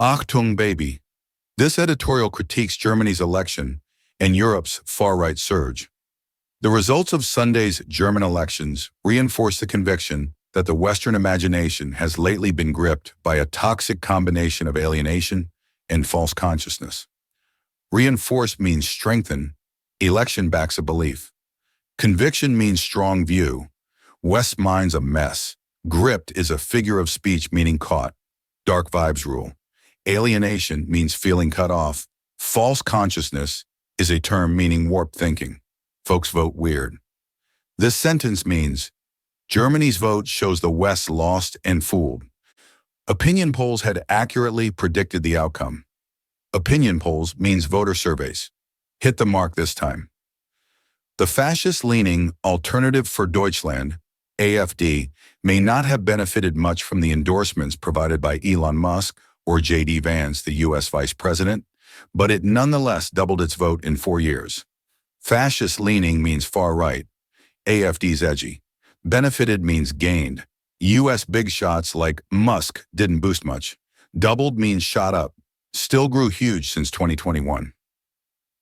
Achtung, baby. This editorial critiques Germany's election and Europe's far-right surge. The results of Sunday's German elections reinforce the conviction that the Western imagination has lately been gripped by a toxic combination of alienation and false consciousness. Reinforce means strengthen, election backs a belief. Conviction means strong view. West's mind's a mess. Gripped is a figure of speech meaning caught. Dark vibes rule. Alienation means feeling cut off. False consciousness is a term meaning warped thinking. Folks vote weird. This sentence means Germany's vote shows the West lost and fooled. Opinion polls had accurately predicted the outcome. Opinion polls means voter surveys. Hit the mark this time. The fascist-leaning Alternative for Deutschland, AfD, may not have benefited much from the endorsements provided by Elon Musk or J.D. Vance, the U.S. Vice President, but it nonetheless doubled its vote in 4 years. Fascist-leaning means far-right. AfD's edgy. Benefited means gained. U.S. big shots like Musk didn't boost much. Doubled means shot up. Still grew huge since 2021.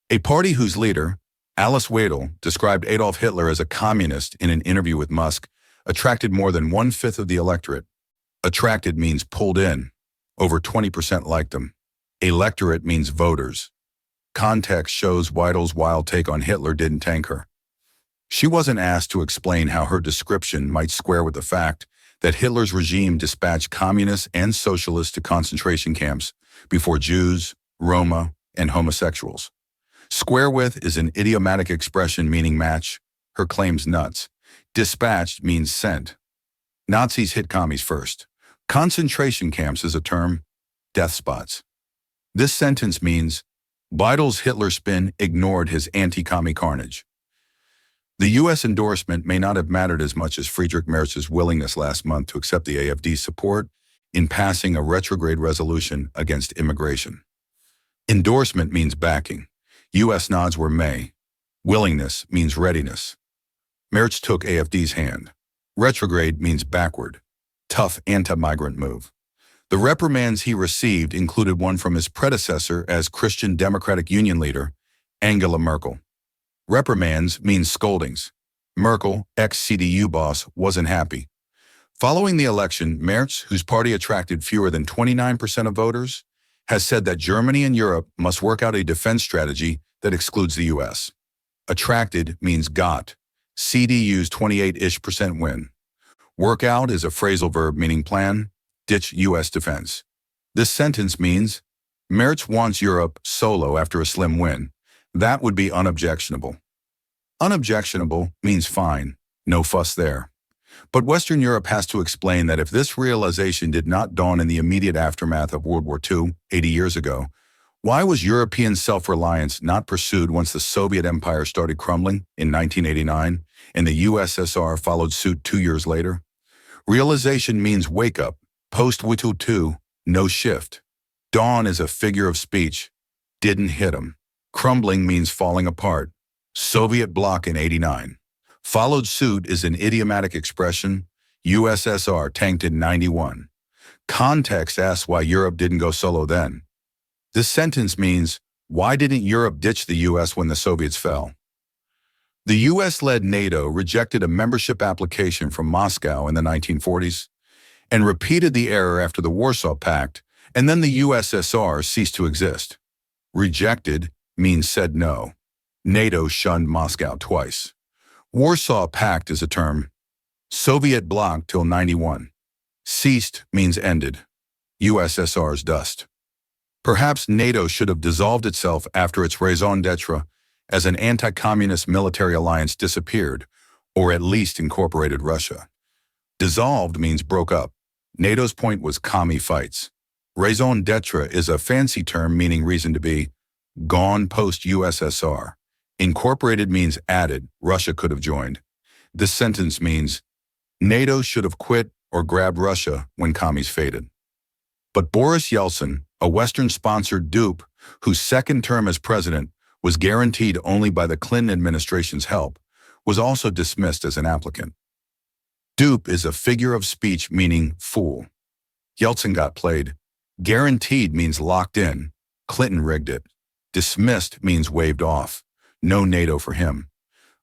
A party whose leader, Alice Weidel, described Adolf Hitler as a communist in an interview with Musk, attracted more than 1/5 of the electorate. Attracted means pulled in. Over 20% liked him. Electorate means voters. Context shows Weidel's wild take on Hitler didn't tank her. She wasn't asked to explain how her description might square with the fact that Hitler's regime dispatched communists and socialists to concentration camps before Jews, Roma, and homosexuals. Square with is an idiomatic expression meaning match. Her claim's nuts. Dispatched means sent. Nazis hit commies first. Concentration camps is a term. Death spots. This sentence means Weidel's Hitler spin ignored his anti-commie carnage. The U.S. endorsement may not have mattered as much as Friedrich Merz's willingness last month to accept the AfD's support in passing a retrograde resolution against immigration. Endorsement means backing. U.S. nods were may. Willingness means readiness. Merz took AfD's hand. Retrograde means backward. Tough anti-migrant move. The reprimands he received included one from his predecessor as Christian Democratic Union leader, Angela Merkel. Reprimands means scoldings. Merkel, ex-CDU boss, wasn't happy. Following the election, Merz, whose party attracted fewer than 29% of voters, has said that Germany and Europe must work out a defense strategy that excludes the U.S. Attracted means got. CDU's 28-ish% win. Work out is a phrasal verb meaning plan, ditch U.S. defense. This sentence means Merz wants Europe solo after a slim win. That would be unobjectionable. Unobjectionable means fine, no fuss there. But Western Europe has to explain that if this realization did not dawn in the immediate aftermath of World War II, 80 years ago, why was European self-reliance not pursued once the Soviet Empire started crumbling in 1989 and the USSR followed suit 2 years later? Realization means wake up. Post-World War II, no shift. Dawn is a figure of speech. Didn't hit 'em. Crumbling means falling apart. Soviet bloc in 89. Followed suit is an idiomatic expression. USSR tanked in 91. Context asks why Europe didn't go solo then. This sentence means, why didn't Europe ditch the US when the Soviets fell? The US-led NATO rejected a membership application from Moscow in the 1940s and repeated the error after the Warsaw Pact, and then the USSR ceased to exist. Rejected means said no. NATO shunned Moscow twice. Warsaw Pact is a term. Soviet bloc till 91. Ceased means ended. USSR's dust. Perhaps NATO should have dissolved itself after its raison d'etre as an anti-communist military alliance disappeared, or at least incorporated Russia. Dissolved means broke up. NATO's point was commie fights. Raison d'etre is a fancy term meaning reason to be. Gone post-USSR. Incorporated means added. Russia could have joined. This sentence means NATO should have quit or grabbed Russia when commies faded. But Boris Yeltsin, a Western-sponsored dupe whose second term as president was guaranteed only by the Clinton administration's help, was also dismissed as an applicant. Dupe is a figure of speech meaning fool. Yeltsin got played. Guaranteed means locked in. Clinton rigged it. Dismissed means waved off. No NATO for him.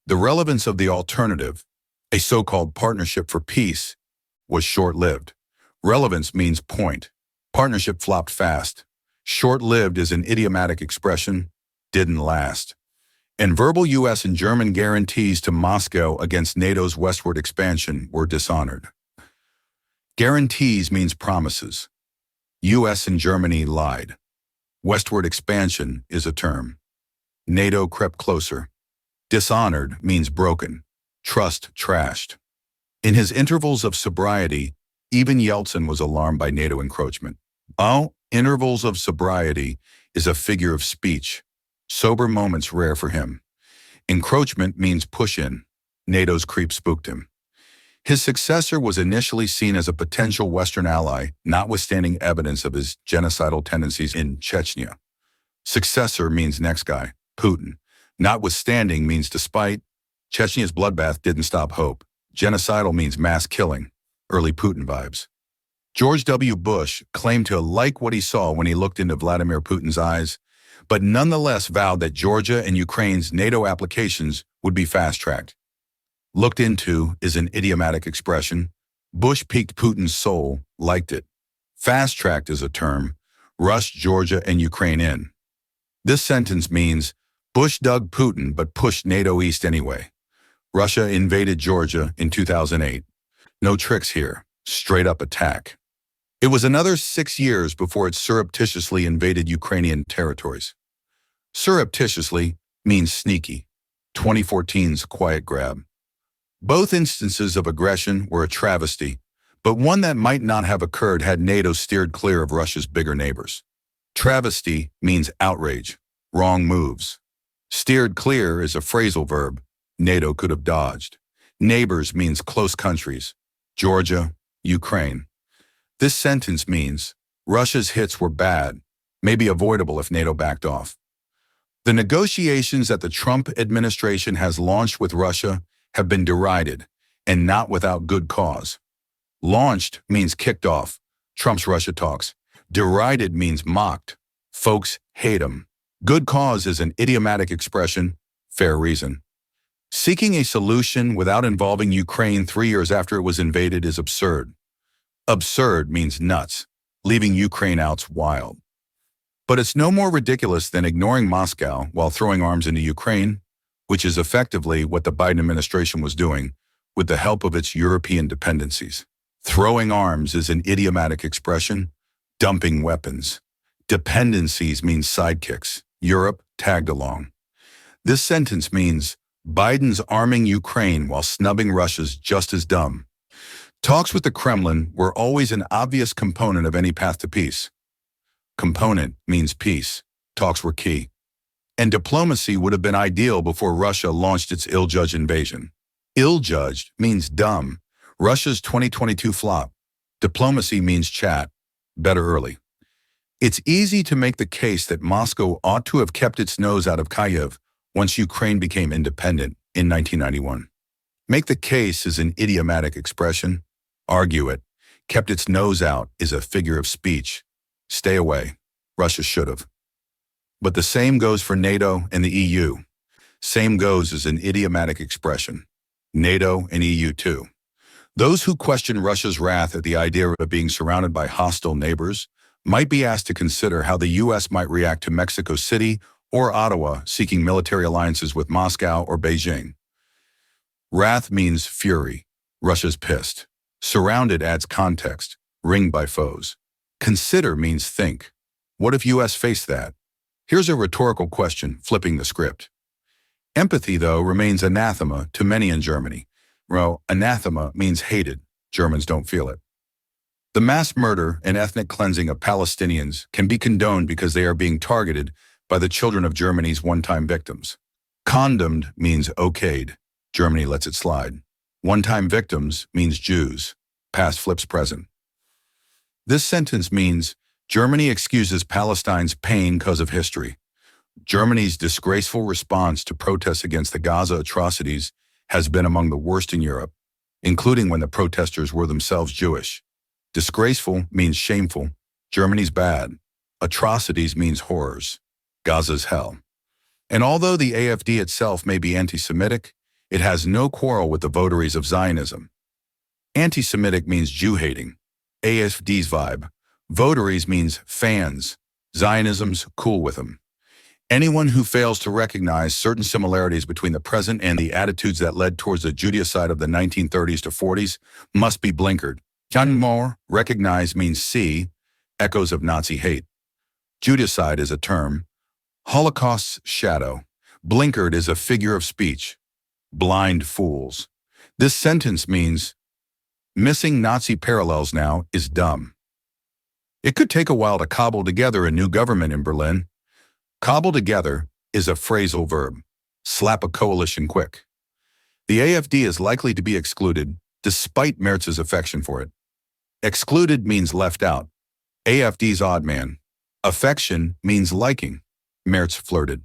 The relevance of the alternative, a so-called partnership for peace, was short-lived. Relevance means point. Partnership flopped fast. Short-lived is an idiomatic expression, didn't last. And verbal U.S. and German guarantees to Moscow against NATO's westward expansion were dishonored. Guarantees means promises. U.S. and Germany lied. Westward expansion is a term. NATO crept closer. Dishonored means broken. Trust trashed. In his intervals of sobriety, even Yeltsin was alarmed by NATO encroachment. Oh, intervals of sobriety is a figure of speech. Sober moments rare for him. Encroachment means push-in. NATO's creep spooked him. His successor was initially seen as a potential Western ally, notwithstanding evidence of his genocidal tendencies in Chechnya. Successor means next guy, Putin. Notwithstanding means despite. Chechnya's bloodbath didn't stop hope. Genocidal means mass killing, early Putin vibes. George W. Bush claimed to like what he saw when he looked into Vladimir Putin's eyes, but nonetheless vowed that Georgia and Ukraine's NATO applications would be fast-tracked. Looked into is an idiomatic expression. Bush piqued Putin's soul, liked it. Fast-tracked is a term. Rushed Georgia and Ukraine in. This sentence means Bush dug Putin but pushed NATO east anyway. Russia invaded Georgia in 2008. No tricks here. Straight-up attack. It was another 6 years before it surreptitiously invaded Ukrainian territories. Surreptitiously means sneaky. 2014's quiet grab. Both instances of aggression were a travesty, but one that might not have occurred had NATO steered clear of Russia's bigger neighbors. Travesty means outrage, wrong moves. Steered clear is a phrasal verb. NATO could have dodged. Neighbors means close countries. Georgia, Ukraine. This sentence means Russia's hits were bad, maybe avoidable if NATO backed off. The negotiations that the Trump administration has launched with Russia have been derided, and not without good cause. Launched means kicked off. Trump's Russia talks. Derided means mocked. Folks hate him. Good cause is an idiomatic expression, fair reason. Seeking a solution without involving Ukraine 3 years after it was invaded is absurd. Absurd means nuts, leaving Ukraine out's wild. But it's no more ridiculous than ignoring Moscow while throwing arms into Ukraine, which is effectively what the Biden administration was doing with the help of its European dependencies. Throwing arms is an idiomatic expression. Dumping weapons. Dependencies means sidekicks. Europe tagged along. This sentence means Biden's arming Ukraine while snubbing Russia's just as dumb. Talks with the Kremlin were always an obvious component of any path to peace. Component means peace. Talks were key. And diplomacy would have been ideal before Russia launched its ill-judged invasion. Ill-judged means dumb. Russia's 2022 flop. Diplomacy means chat. Better early. It's easy to make the case that Moscow ought to have kept its nose out of Kyiv once Ukraine became independent in 1991. Make the case is an idiomatic expression. Argue it. Kept its nose out is a figure of speech. Stay away. Russia should have. But the same goes for NATO and the EU. Same goes is an idiomatic expression. NATO and EU too. Those who question Russia's wrath at the idea of being surrounded by hostile neighbors might be asked to consider how the U.S. might react to Mexico City or Ottawa seeking military alliances with Moscow or Beijing. Wrath means fury. Russia's pissed. Surrounded adds context. Ringed by foes. Consider means think. What if U.S. faced that? Here's a rhetorical question, flipping the script. Empathy, though, remains anathema to many in Germany. Well, anathema means hated. Germans don't feel it. The mass murder and ethnic cleansing of Palestinians can be condoned because they are being targeted by the children of Germany's one-time victims. Condemned means okayed. Germany lets it slide. One-time victims means Jews. Past flips present. This sentence means Germany excuses Palestine's pain because of history. Germany's disgraceful response to protests against the Gaza atrocities has been among the worst in Europe, including when the protesters were themselves Jewish. Disgraceful means shameful. Germany's bad. Atrocities means horrors. Gaza's hell. And although the AfD itself may be anti-Semitic, it has no quarrel with the votaries of Zionism. Anti-Semitic means Jew-hating. AfD's vibe. Votaries means fans. Zionism's cool with them. Anyone who fails to recognize certain similarities between the present and the attitudes that led towards the Judaicide of the 1930s to 40s must be blinkered. More, recognize means see, echoes of Nazi hate. Judaicide is a term. Holocaust's shadow. Blinkered is a figure of speech. Blind fools. This sentence means missing Nazi parallels now is dumb. It could take a while to cobble together a new government in Berlin. Cobble together is a phrasal verb. Slap a coalition quick. The AfD is likely to be excluded, despite Merz's affection for it. Excluded means left out. AfD's odd man. Affection means liking. Merz flirted.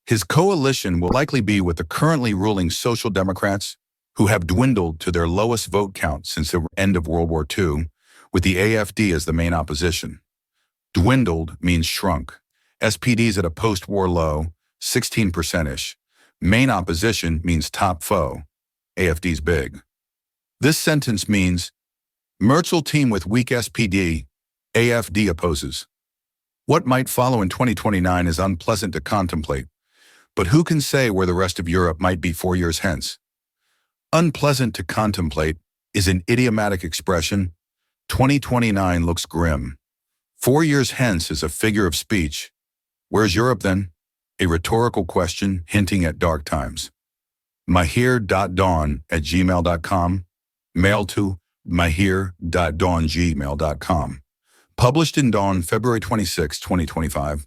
His coalition will likely be with the currently ruling Social Democrats, who have dwindled to their lowest vote count since the end of World War II, with the AfD as the main opposition. Dwindled means shrunk. SPD's at a post-war low, 16%-ish. Main opposition means top foe. AfD's big. This sentence means Merz will team with weak SPD, AfD opposes. What might follow in 2029 is unpleasant to contemplate, but who can say where the rest of Europe might be 4 years hence? Unpleasant to contemplate is an idiomatic expression. 2029 looks grim. 4 years hence is a figure of speech. Where's Europe then? A rhetorical question hinting at dark times. mahir.dawn@gmail.com. Mail to mahir.dawn@gmail.com. Published in Dawn, February 26, 2025.